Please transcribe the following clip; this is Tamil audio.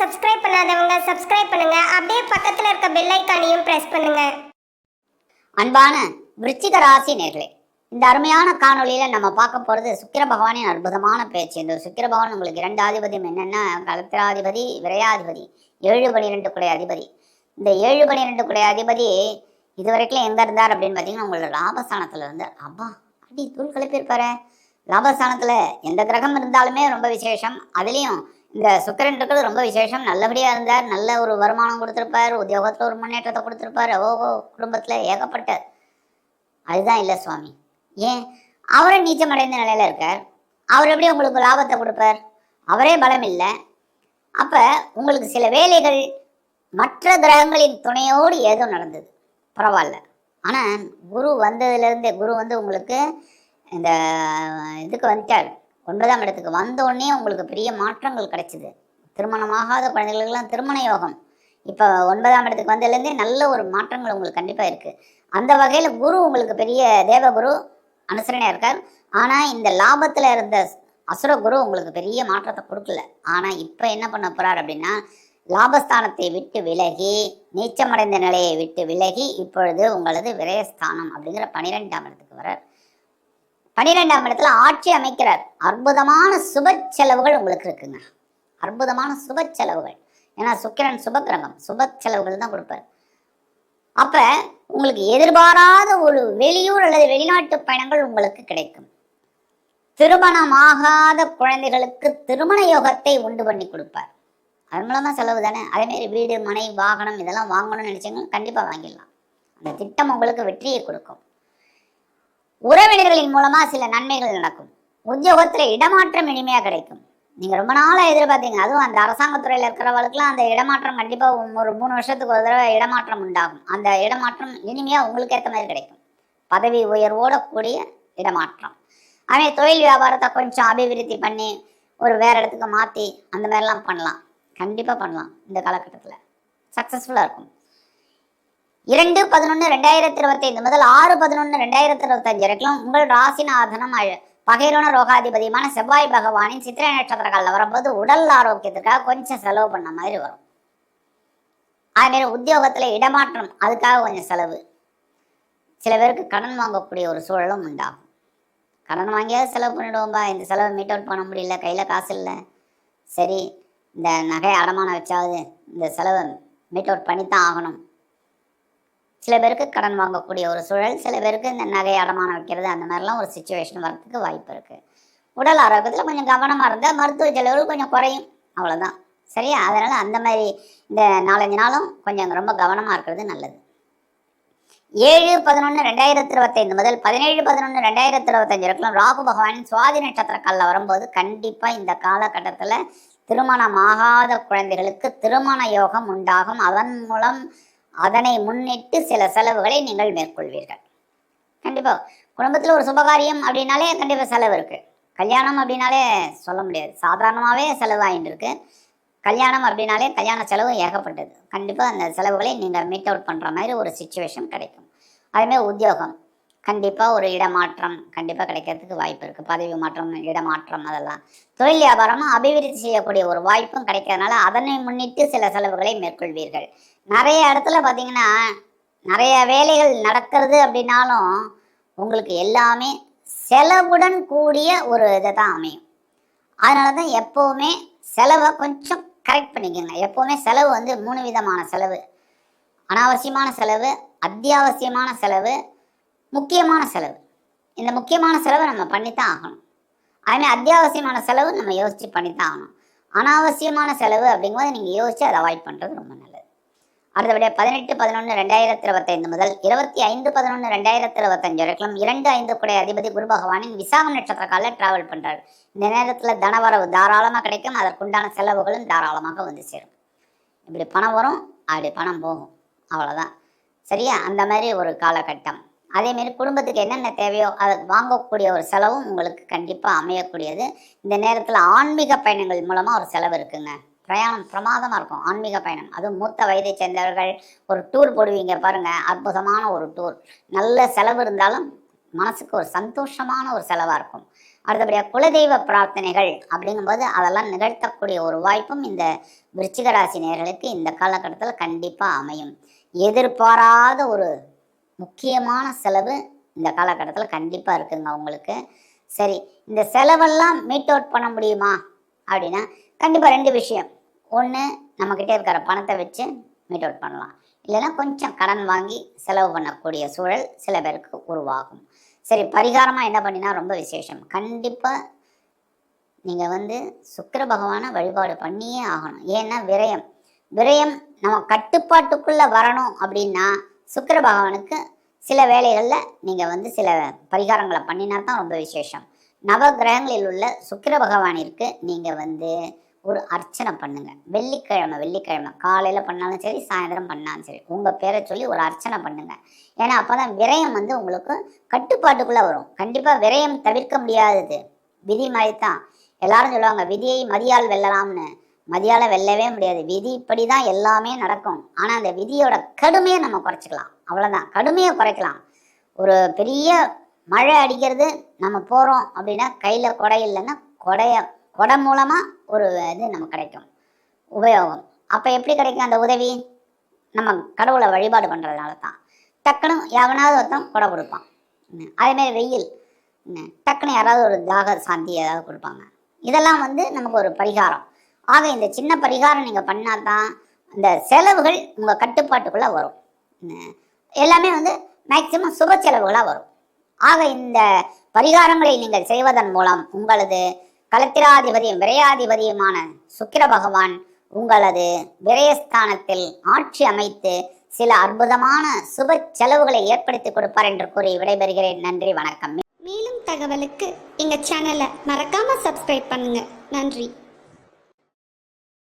சப்ஸ்கிரைப் பண்ணாதவங்க சப்ஸ்கிரைப் பண்ணுங்க. அப்படியே பக்கத்துல இருக்க பெல் ஐகானையும் பிரஸ் பண்ணுங்க. அன்பான விருச்சிக ராசி நேர்களே, இந்த அருமையான காணொலியில நம்ம பார்க்க போறது சுக்கிர பகவானின் அற்புதமான பேச்சு. இந்த சுக்கிர பகவான் உங்களுக்கு 2 ஆதிபதியம் என்னன்னா கலத்திராதிபதி, விரையாதிபதி, 7-12 குடைய அதிபதி. இந்த 7-12 குடைய அதிபதி இதுவரைக்கும் எங்க இருந்தார் அப்படின்னு பார்த்தீங்கன்னா உங்களோட லாபஸ்தானத்துல இருந்தார். அப்பா அப்படி தூள் கிளப்பியிருப்பாரு. லாபஸ்தானத்துல எந்த கிரகம் இருந்தாலுமே ரொம்ப விசேஷம். அதுலேயும் இந்த சுக்கிரன் இருக்கிறது ரொம்ப விசேஷம். நல்லபடியா இருந்தார், நல்ல ஒரு வருமானம் கொடுத்துருப்பார், உத்தியோகத்துல ஒரு முன்னேற்றத்தை கொடுத்துருப்பார். ஓஹோ, குடும்பத்துல ஏகப்பட்ட. அதுதான் இல்லை சுவாமி. ஏன் அவரே நீச்சமடைந்த நிலையில இருக்கார். அவர் எப்படி உங்களுக்கு லாபத்தை கொடுப்பார்? அவரே பலம் இல்லை. அப்ப உங்களுக்கு சில வேலைகள் மற்ற கிரகங்களின் துணையோடு ஏதோ நடந்தது, பரவாயில்ல. ஆனா குரு வந்ததுலேருந்தே குரு உங்களுக்கு இந்த இதுக்கு வந்துட்டார். 9ஆம் இடத்துக்கு வந்தோடனே உங்களுக்கு பெரிய மாற்றங்கள் கிடைச்சிது. திருமணமாகாத குழந்தைகளுக்கெல்லாம் திருமண யோகம் இப்போ 9ஆம் இடத்துக்கு வந்ததுலேருந்தே நல்ல ஒரு மாற்றங்கள் உங்களுக்கு கண்டிப்பாக இருக்குது. அந்த வகையில் குரு உங்களுக்கு பெரிய தேவகுரு அனுசரணையாக இருக்கார். ஆனால் இந்த லாபத்தில் இருந்த அசுர குரு உங்களுக்கு பெரிய மாற்றத்தை கொடுக்கல. ஆனால் இப்போ என்ன பண்ண போகிறார் அப்படின்னா, லாபஸ்தானத்தை விட்டு விலகி, நீச்சமடைந்த நிலையை விட்டு விலகி இப்பொழுது உங்களது விரயஸ்தானம் அப்படிங்கிற 12ஆம் இடத்துக்கு வரார். 12ஆம் இடத்துல ஆட்சி அமைக்கிறார். அற்புதமான சுப செலவுகள் உங்களுக்கு இருக்குங்க. அற்புதமான சுப செலவுகள். ஏன்னா சுக்கிரன் சுப கிரகம், சுப செலவுகள் தான் கொடுப்பார். அப்ப உங்களுக்கு எதிர்பாராத ஒரு வெளியூர் அல்லது வெளிநாட்டு பயணங்கள் உங்களுக்கு கிடைக்கும். திருமணமாகாத குழந்தைகளுக்கு திருமண யோகத்தை உண்டு பண்ணி கொடுப்பார். அது மூலமா செலவு தானே. அதே மாதிரி வீடு, மனை, வாகனம் இதெல்லாம் வாங்கணும்னு நினைச்சீங்கன்னா கண்டிப்பா வாங்கிடலாம். அந்த திட்டம் உங்களுக்கு வெற்றியை கொடுக்கும். உறவினர்களின் மூலமா சில நன்மைகள் நடக்கும். உத்தியோகத்துல இடமாற்றம் இனிமையா கிடைக்கும். நீங்க ரொம்ப நாளா எதிர்பார்த்தீங்க, அதுவும் அந்த அரசாங்கத்துறையில இருக்கிறவங்களுக்குலாம் அந்த இடமாற்றம் கண்டிப்பா ஒரு 3 வருஷத்துக்கு ஒரு தடவை இடமாற்றம் உண்டாகும். அந்த இடமாற்றம் இனிமையா உங்களுக்கு ஏற்ற மாதிரி கிடைக்கும். பதவி உயர்வோட கூடிய இடமாற்றம். அதே தொழில் வியாபாரத்தை கொஞ்சம் அபிவிருத்தி பண்ணி ஒரு வேற இடத்துக்கு மாற்றி அந்த மாதிரிலாம் பண்ணலாம். கண்டிப்பா பண்ணலாம். இந்த காலகட்டத்தில் சக்சஸ்ஃபுல்லா இருக்கும். 2-11-2025 முதல் 6-11-2025 வரைக்கும் உங்கள் ராசிநாதனம் பகைரோன ரோகாதிபதியுமான செவ்வாய் பகவானின் சித்திரை நட்சத்திர காலில் வரும்போது உடல் ஆரோக்கியத்துக்காக கொஞ்சம் செலவு பண்ண மாதிரி வரும். அதே உத்தியோகத்துல இடமாற்றம், அதுக்காக கொஞ்சம் செலவு. சில பேருக்கு கடன் வாங்கக்கூடிய ஒரு சூழலும் உண்டாகும். கடன் வாங்கியாவது செலவு பண்ணிடுவோம்பா, இந்த செலவை மீட் அவுட் பண்ண முடியல, கையில காசு இல்லை, சரி இந்த நகை அடமானம் வச்சாவது இந்த செலவை மீட் அவுட் பண்ணித்தான் ஆகணும். சில பேருக்கு கடன் வாங்கக்கூடிய ஒரு சூழல், சில பேருக்கு இந்த நகை அடமானம் வைக்கிறது, அந்த மாதிரிலாம் ஒரு சிச்சுவேஷன் வரதுக்கு வாய்ப்பு இருக்குது. உடல் ஆரோக்கியத்தில் கொஞ்சம் கவனமாக இருந்தால் மருத்துவ செலவுகள் கொஞ்சம் குறையும், அவ்வளோதான். சரியா? அதனால் அந்த மாதிரி இந்த 4-5 நாளும் கொஞ்சம் ரொம்ப கவனமாக இருக்கிறது நல்லது. 7-11-2025 முதல் 17-11-2025 வரைக்கும் ராகு பகவானின் சுவாதி நட்சத்திர காலில் வரும்போது கண்டிப்பாக இந்த காலகட்டத்தில் திருமணமாகாத குழந்தைகளுக்கு திருமண யோகம் உண்டாகும். அதன் மூலம் அதனை முன்னிட்டு சில செலவுகளை நீங்கள் மேற்கொள்வீர்கள். கண்டிப்பாக குடும்பத்தில் ஒரு சுபகாரியம் அப்படின்னாலே கண்டிப்பாக செலவு இருக்குது. கல்யாணம் அப்படின்னாலே சொல்ல முடியாது, சாதாரணமாகவே செலவாகிட்டு இருக்கு. கல்யாணம் அப்படின்னாலே கல்யாண செலவு ஏகப்பட்டது. கண்டிப்பாக அந்த செலவுகளை நீங்கள் மீட் அவுட் பண்ணுற மாதிரி ஒரு சிச்சுவேஷன் கிடைக்கும். அதேமாதிரி உத்தியோகம் கண்டிப்பாக ஒரு இடமாற்றம் கண்டிப்பாக கிடைக்கிறதுக்கு வாய்ப்பு இருக்குது. பதவி மாற்றம், இடமாற்றம், அதெல்லாம். தொழில் வியாபாரமும் அபிவிருத்தி செய்யக்கூடிய ஒரு வாய்ப்பும் கிடைக்கிறதுனால அதனை முன்னிட்டு சில செலவுகளை மேற்கொள்வீர்கள். நிறைய இடத்துல பார்த்தீங்கன்னா நிறைய வேலைகள் நடக்கிறது அப்படின்னாலும் உங்களுக்கு எல்லாமே செலவுடன் கூடிய ஒரு இதை தான் அமையும். அதனால தான் எப்போவுமே செலவை கொஞ்சம் கரெக்ட் பண்ணிக்கோங்க. எப்போவுமே செலவு 3 விதமான செலவு: அனாவசியமான செலவு, அத்தியாவசியமான செலவு, முக்கியமான செலவு. இந்த முக்கியமான செலவை நம்ம பண்ணித்தான் ஆகணும். அதுமாதிரி அத்தியாவசியமான செலவு நம்ம யோசித்து பண்ணித்தான் ஆகணும். அனாவசியமான செலவு அப்படிங்கும்போது நீங்கள் யோசித்து அதை அவாய்ட் பண்ணுறது ரொம்ப நல்லது. அடுத்தபடியாக 18-11-2025 முதல் 25-11-2025 வரைக்கும் 2-5 குடைய அதிபதி குரு பகவானின் விசாகம் நட்சத்திர காலில் டிராவல் பண்ணுறாரு. இந்த நேரத்தில் தனவரவு தாராளமாக கிடைக்கும். அதற்குண்டான செலவுகளும் தாராளமாக வந்து சேரும். இப்படி பணம் வரும், அப்படி பணம் போகும், அவ்வளோதான். சரியா? அந்த மாதிரி ஒரு காலகட்டம். அதேமாரி குடும்பத்துக்கு என்னென்ன தேவையோ அதை வாங்கக்கூடிய ஒரு செலவும் உங்களுக்கு கண்டிப்பாக அமையக்கூடியது. இந்த நேரத்தில் ஆன்மீக பயணங்கள் மூலமாக ஒரு செலவு இருக்குங்க. பிரயாணம் பிரமாதமாக இருக்கும். ஆன்மீக பயணம், அதுவும் மூத்த வயதை சேர்ந்தவர்கள் ஒரு டூர் போடுவீங்க பாருங்கள், அற்புதமான ஒரு டூர். நல்ல செலவு இருந்தாலும் மனசுக்கு ஒரு சந்தோஷமான ஒரு செலவாக இருக்கும். அடுத்தபடியாக குலதெய்வ பிரார்த்தனைகள் அப்படிங்கும்போது அதெல்லாம் நிகழ்த்தக்கூடிய ஒரு வாய்ப்பும் இந்த விருச்சிக ராசி நேயர்களுக்கு இந்த காலகட்டத்தில் கண்டிப்பாக அமையும். எதிர்பாராத ஒரு முக்கியமான செலவு இந்த காலகட்டத்தில் கண்டிப்பாக இருக்குங்க உங்களுக்கு. சரி, இந்த செலவெல்லாம் மீட் அவுட் பண்ண முடியுமா அப்படின்னா கண்டிப்பாக 2 விஷயம். ஒன்று, நம்மக்கிட்டே இருக்கிற பணத்தை வச்சு மீட் அவுட் பண்ணலாம். இல்லைன்னா கொஞ்சம் கடன் வாங்கி செலவு பண்ணக்கூடிய சூழல் சில பேருக்கு உருவாகும். சரி, பரிகாரமாக என்ன பண்ணினா ரொம்ப விசேஷம். கண்டிப்பாக நீங்கள் சுக்கிர பகவானை வழிபாடு பண்ணியே ஆகணும். ஏன்னா விரயம் நம்ம கட்டுப்பாட்டுக்குள்ளே வரணும் அப்படின்னா சுக்கிர பகவானுக்கு சில வேளைகளில் நீங்கள் சில பரிகாரங்களை பண்ணினா தான் ரொம்ப விசேஷம். நவகிரகங்களில் உள்ள சுக்கிர பகவானிற்கு நீங்கள் ஒரு அர்ச்சனை பண்ணுங்க. வெள்ளிக்கிழமை காலையில் பண்ணாலும் சரி, சாயந்தரம் பண்ணாலும் சரி, உங்கள் பேரை சொல்லி ஒரு அர்ச்சனை பண்ணுங்க. ஏன்னா அப்போ தான் விரயம் உங்களுக்கு கட்டுப்பாட்டுக்குள்ளே வரும். கண்டிப்பாக விரயம் தவிர்க்க முடியாதது, விதி மாதிரி தான். எல்லாரும் சொல்லுவாங்க விதியை மதியால் வெல்லலாம்னு. மதியால் வெல்லவே முடியாது. விதி இப்படி தான் எல்லாமே நடக்கும். ஆனால் அந்த விதியோட கடுமையை நம்ம குறைச்சிக்கலாம், அவ்வளோதான். கடுமையை குறைக்கலாம். ஒரு பெரிய மழை அடிக்கிறது, நம்ம போகிறோம் அப்படின்னா கையில் கொடை இல்லைன்னா கொடை மூலமாக ஒரு இது நமக்கு கிடைக்கும், உபயோகம். அப்போ எப்படி கிடைக்கும் அந்த உதவி? நம்ம கடவுளை வழிபாடு பண்ணுறதுனால தான். டக்குன்னு எவனாவது ஒருத்தன் கொடை கொடுப்பான். அதேமாதிரி வெயில், டக்குன்னு யாராவது ஒரு தாக சாந்தி ஏதாவது கொடுப்பாங்க. இதெல்லாம் நமக்கு ஒரு பரிகாரம். ஆக இந்த சின்ன பரிகாரம் நீங்கள் பண்ணால் தான் இந்த செலவுகள் உங்கள் கட்டுப்பாட்டுக்குள்ளே வரும். எல்லாமே மேக்சிமம் சுப செலவுகளாக வரும். ஆக இந்த பரிகாரங்களை நீங்கள் செய்வதன் மூலம் உங்களது கலத்திராதிபதியும் விரையாதிபதியுமான சுக்கிர பகவான் உங்களது விரயஸ்தானத்தில் ஆட்சி அமைத்து சில அற்புதமான சுப செலவுகளை ஏற்படுத்தி கொடுப்பார் என்று கூறி விடைபெறுகிறேன். நன்றி, வணக்கம். மேலும் தகவலுக்கு எங்கள் சேனலை மறக்காமல் சப்ஸ்கிரைப் பண்ணுங்கள். நன்றி.